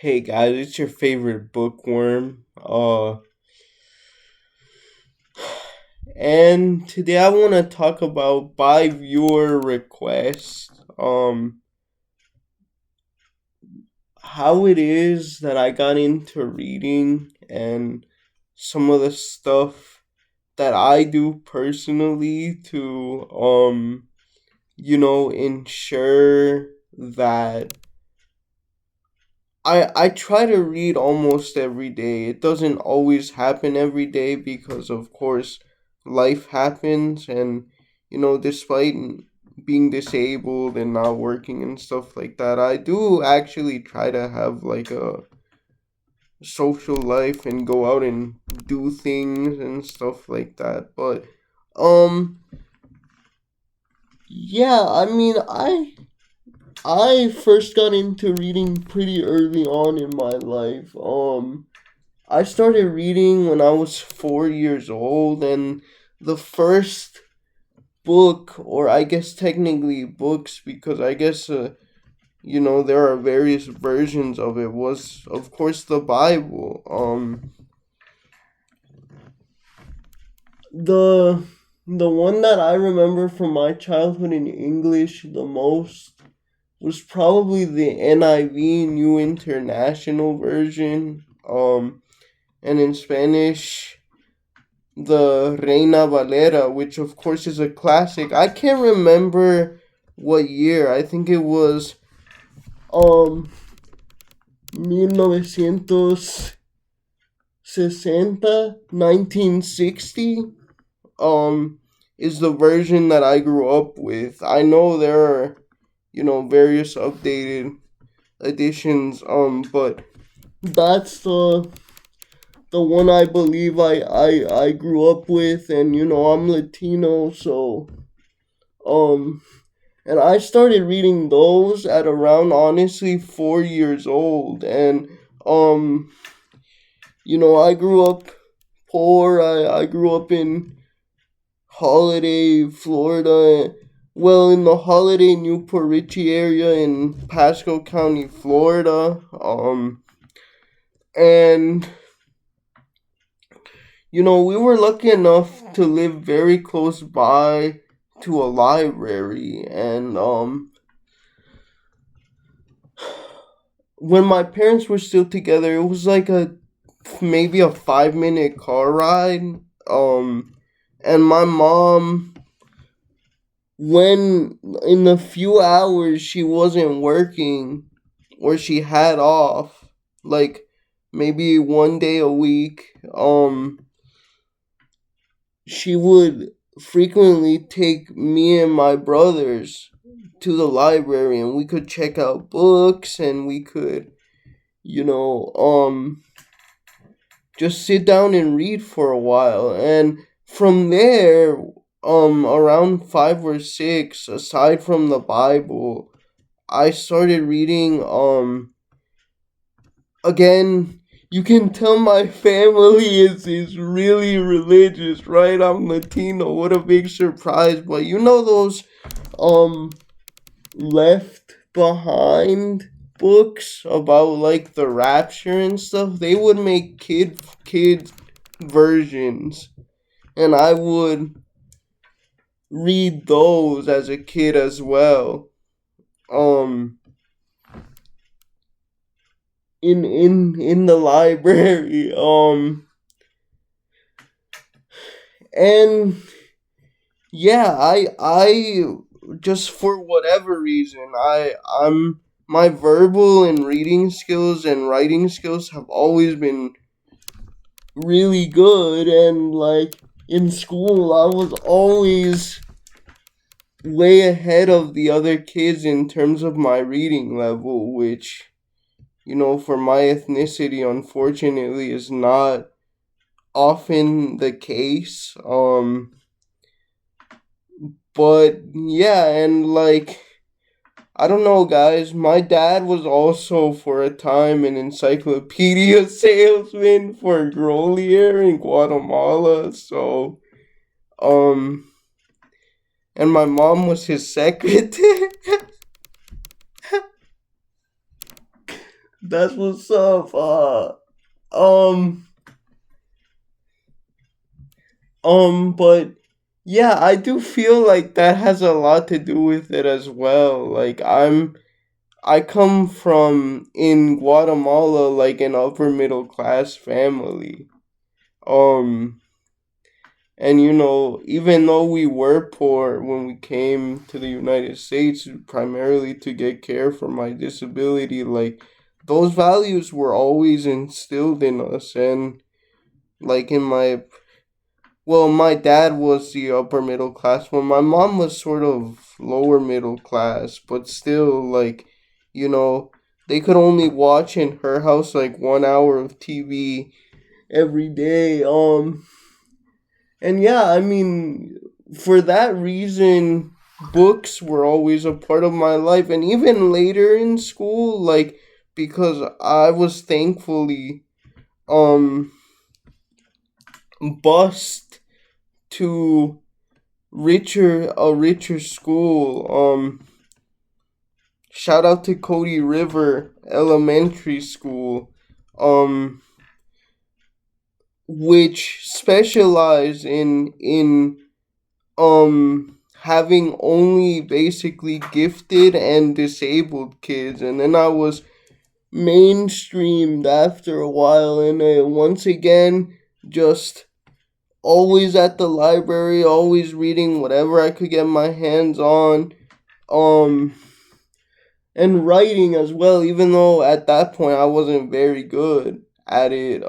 Hey guys, it's your favorite bookworm. And today I want to talk about by viewer request. How it is that I got into reading and some of the stuff that I do personally to ensure that I try to read almost every day. It doesn't always happen every day because of course life happens, and despite being disabled and not working and stuff like that, I do actually try to have like a social life and go out and do things and stuff like that. But um yeah, I first got into reading pretty early on in my life. I started reading when I was 4 years old, and the first book, or I guess technically books, because I guess there are various versions of it, was of course the Bible. The the one that I remember from my childhood in English the most was probably the NIV, New International Version. And in Spanish, the Reina Valera, which of course is a classic. I can't remember what year. I think it was um 1960, 1960. Is the version that I grew up with. I know there are, various updated editions, but that's the one I believe I grew up with. And I'm Latino, so um and I started reading those at around honestly 4 years old. And um I grew up poor. I grew up in Holiday, Florida. Well, in the Holiday, Newport Richie area in Pasco County, Florida. And we were lucky enough to live very close by to a library. And when my parents were still together, it was like a maybe a 5 minute car ride. Um, and my mom, when in the few hours she wasn't working or she had off, like maybe one day a week, she would frequently take me and my brothers to the library, and we could check out books, and we could, you know, just sit down and read for a while. And from there, around 5 or 6, aside from the Bible, I started reading, again, you can tell my family is really religious, right? I'm Latino. What a big surprise. But those um Left Behind books about like the rapture and stuff. They would make kids versions, and I would read those as a kid as well. Um, in the library. And yeah, I just for whatever reason, I'm my verbal and reading skills and writing skills have always been really good. And like in school, I was always way ahead of the other kids in terms of my reading level, which for my ethnicity, unfortunately, is not often the case. But yeah, and like, I don't know, guys. My dad was also for a time an encyclopedia salesman for Grolier in Guatemala. So, um, and my mom was his secretary. That's what's up. Um, but yeah, I do feel like that has a lot to do with it as well. Like I come from in Guatemala like an upper middle class family. Um, and even though we were poor when we came to the United States primarily to get care for my disability, like those values were always instilled in us. And like in my well, my dad was the upper middle class one. My mom was sort of lower middle class, but still, like, you know, they could only watch in her house like 1 hour of TV every day. And yeah, I mean, for that reason, books were always a part of my life, and even later in school, like, because I was thankfully um bused to richer school. Shout out to Cody River Elementary School, um, which specialize in having only basically gifted and disabled kids. And then I was mainstreamed after a while, and once again just always at the library, always reading whatever I could get my hands on. Um, and writing as well, even though at that point I wasn't very good at it.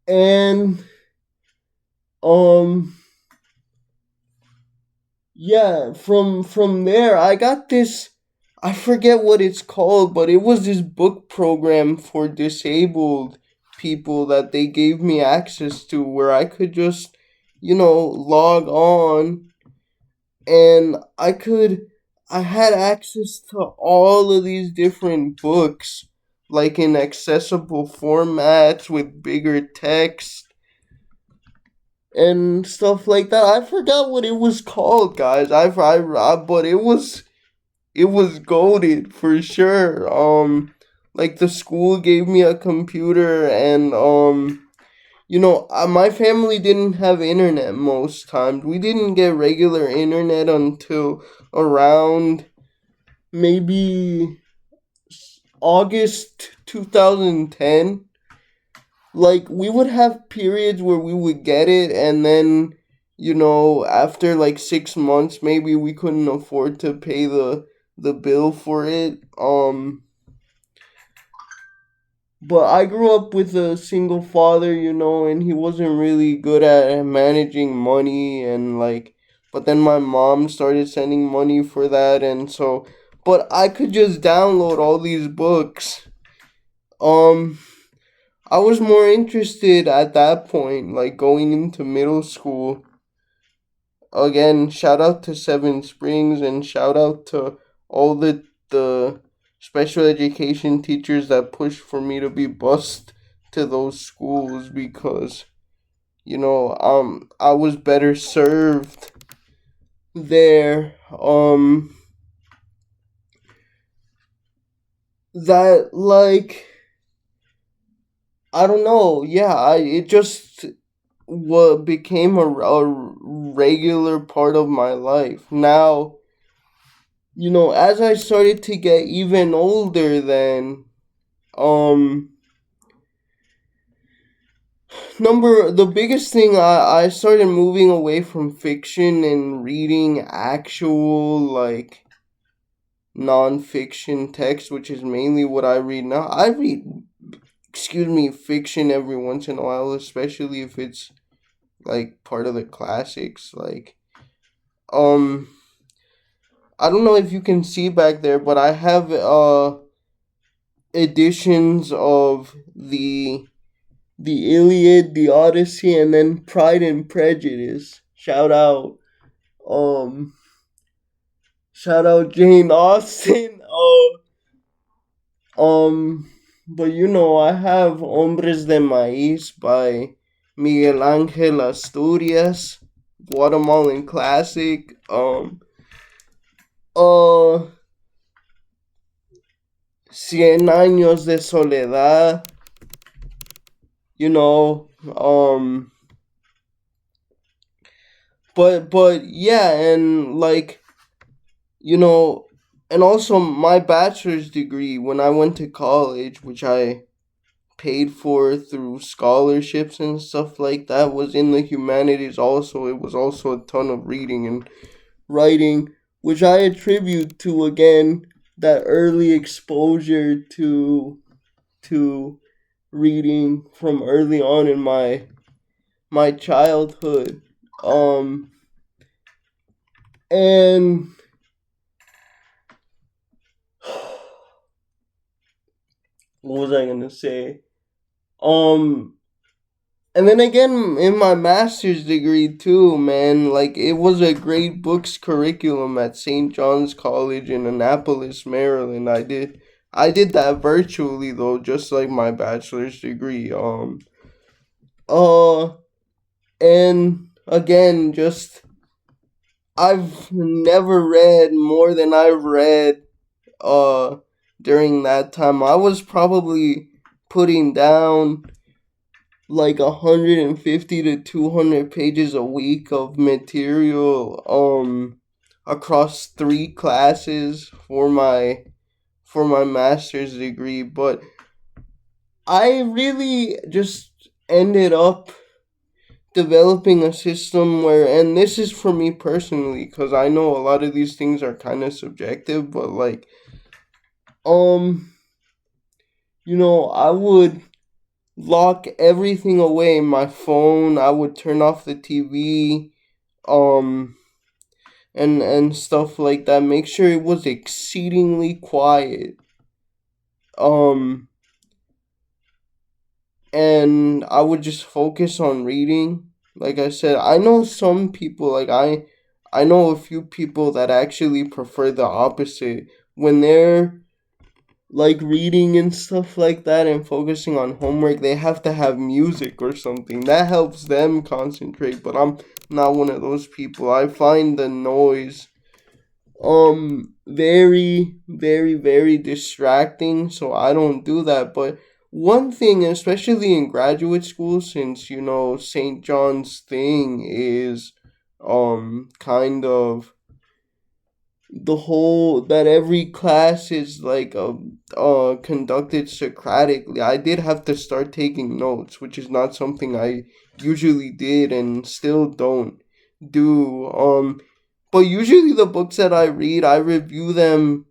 And um, yeah, from there I got this. I forget what it's called, but it was this book program for disabled people that they gave me access to, where I could just, log on, and I had access to all of these different books, like in accessible formats with bigger text and stuff like that. I forgot what it was called, guys. But it was goaded for sure. Like the school gave me a computer, and my family didn't have internet most times. We didn't get regular internet until around maybe August 2010. Like, we would have periods where we would get it, and then, after like 6 months, maybe we couldn't afford to pay the bill for it. But I grew up with a single father, and he wasn't really good at managing money, and like, but then my mom started sending money for that, and so, but I could just download all these books. Um, I was more interested at that point, like going into middle school. Again, shout out to Seven Springs, and shout out to all the special education teachers that pushed for me to be bused to those schools, because I was better served there. That, like, I don't know. Yeah, I it just what became a regular part of my life. Now, as I started to get even older, then um the biggest thing, I started moving away from fiction and reading actual, like, non-fiction text, which is mainly what I read now. I read, excuse me, fiction every once in a while, especially if it's like part of the classics. Like, um I don't know if you can see back there, but I have editions of the Iliad, the Odyssey, and then Pride and Prejudice. Um shout out Jane Austen. But I have Hombres de Maíz by Miguel Ángel Asturias, Guatemalan classic. Uh Cien Años de Soledad, you know, but yeah, and like, you know, and also my bachelor's degree when I went to college, which I paid for through scholarships and stuff like that, was in the humanities also. It was also a ton of reading and writing, which I attribute to, again, that early exposure to reading from early on in my childhood. Um and what was I gonna say? Um and then again in my master's degree too, man, like it was a great books curriculum at St. John's College in Annapolis, Maryland. I did that virtually though, just like my bachelor's degree. Uh and again, just I've never read more than I've read uh during that time. I was probably putting down like 150 to 200 pages a week of material across 3 classes for my master's degree, but I really just ended up developing a system where, and this is for me personally because I know a lot of these things are kind of subjective, but like um I would lock everything away, my phone, I would turn off the TV, um and stuff like that, make sure it was exceedingly quiet, um and I would just focus on reading. Like I said, I know some people, like I know a few people that actually prefer the opposite. When they're like reading and stuff like that and focusing on homework, they have to have music or something. That helps them concentrate, but I'm not one of those people. I find the noise very very distracting, so I don't do that. But one thing, especially in graduate school, since St. John's thing is kind of the whole that every class is like conducted Socratically. I did have to start taking notes, which is not something I usually did and still don't do. But usually the books that I read, I review them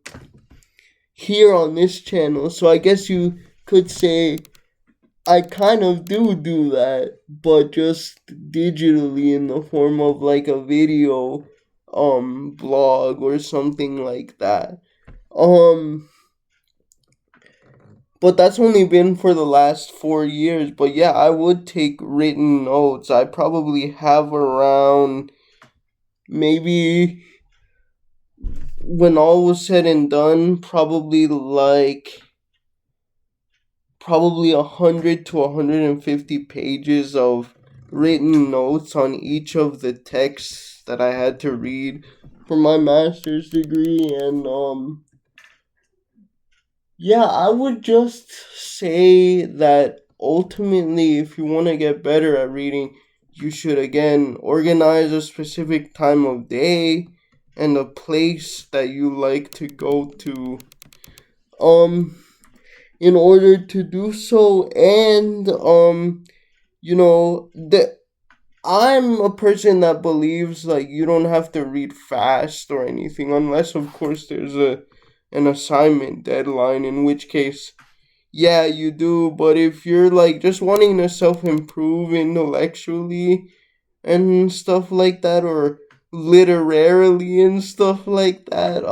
here on this channel. So I guess you could say I kind of do that, but just digitally in the form of like a video blog or something like that. Um but that's only been for the last 4 years, but yeah, I would take written notes. I probably have around, maybe when all was said and done, probably 100 to 150 pages of written notes on each of the texts that I had to read for my master's degree. And yeah, I would just say that ultimately, if you want to get better at reading, you should again organize a specific time of day and a place that you like to go to um in order to do so. And that I'm a person that believes like you don't have to read fast or anything, unless of course there's a an assignment deadline, in which case yeah, you do. But if you're like just wanting to self improve intellectually and stuff like that, or literarily and stuff like that,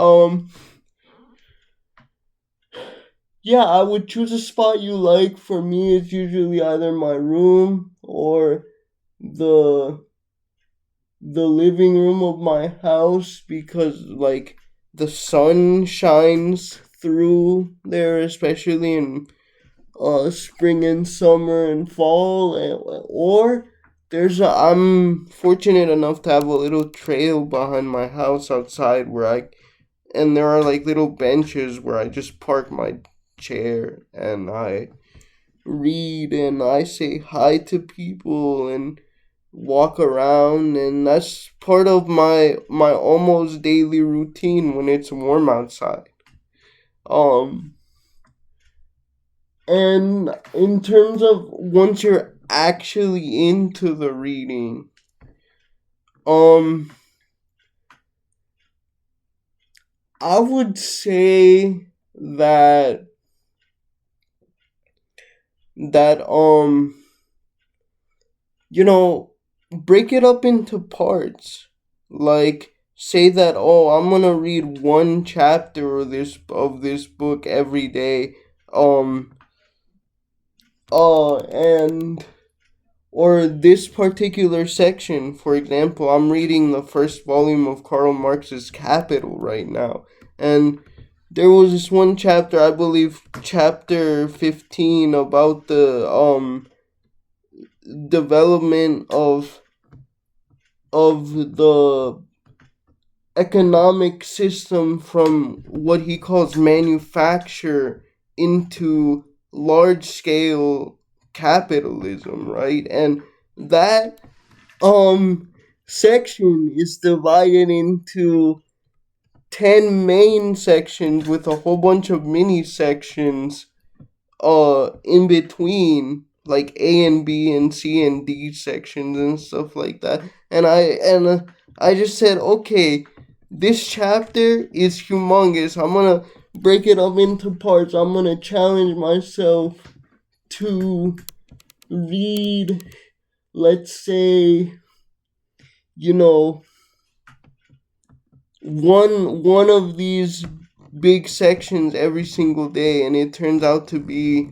yeah, I would choose a spot you like. For me, it's usually either my room or the the living room of my house, because like the sun shines through there, especially in spring and summer and fall. Or I'm fortunate enough to have a little trail behind my house outside, and there are like little benches where I just park my chair and I read and I say hi to people and walk around, and that's part of my almost daily routine when it's warm outside. Um and in terms of once you're actually into the reading, um I would say that that you know, break it up into parts. Like say that, oh, I'm gonna read one chapter of this book every day. Um and or this particular section, for example, I'm reading the first volume of Karl Marx's Capital right now. And there was this one chapter, I believe chapter 15, about the development of the economic system from what he calls manufacture into large scale capitalism, right? And that section is divided into 10 main sections with a whole bunch of mini sections in between, like A and B and C and D sections and stuff like that. And I just said, okay, this chapter is humongous. I'm gonna break it up into parts. I'm gonna challenge myself to read, let's say, you know, one of these big sections every single day, and it turns out to be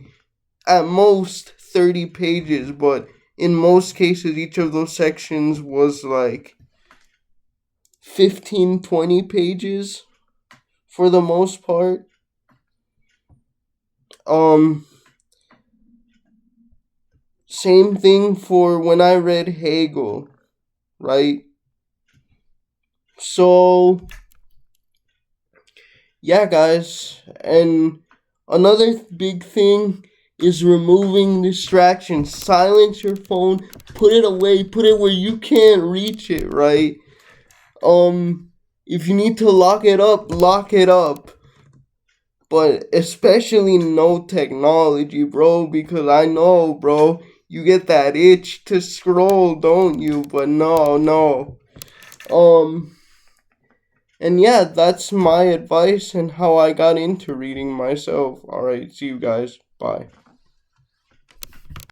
at most 30 pages, but in most cases each of those sections was like 15-20 pages for the most part. um Same thing for when I read Hegel, right? So yeah, guys, and another big thing is removing distractions. Silence your phone, put it away, put it where you can't reach it, right? If you need to lock it up, lock it up. But especially no technology, bro, because I know, bro, you get that itch to scroll, don't you? But no, no. Um and yeah, that's my advice and how I got into reading myself. All right, see you guys. Bye.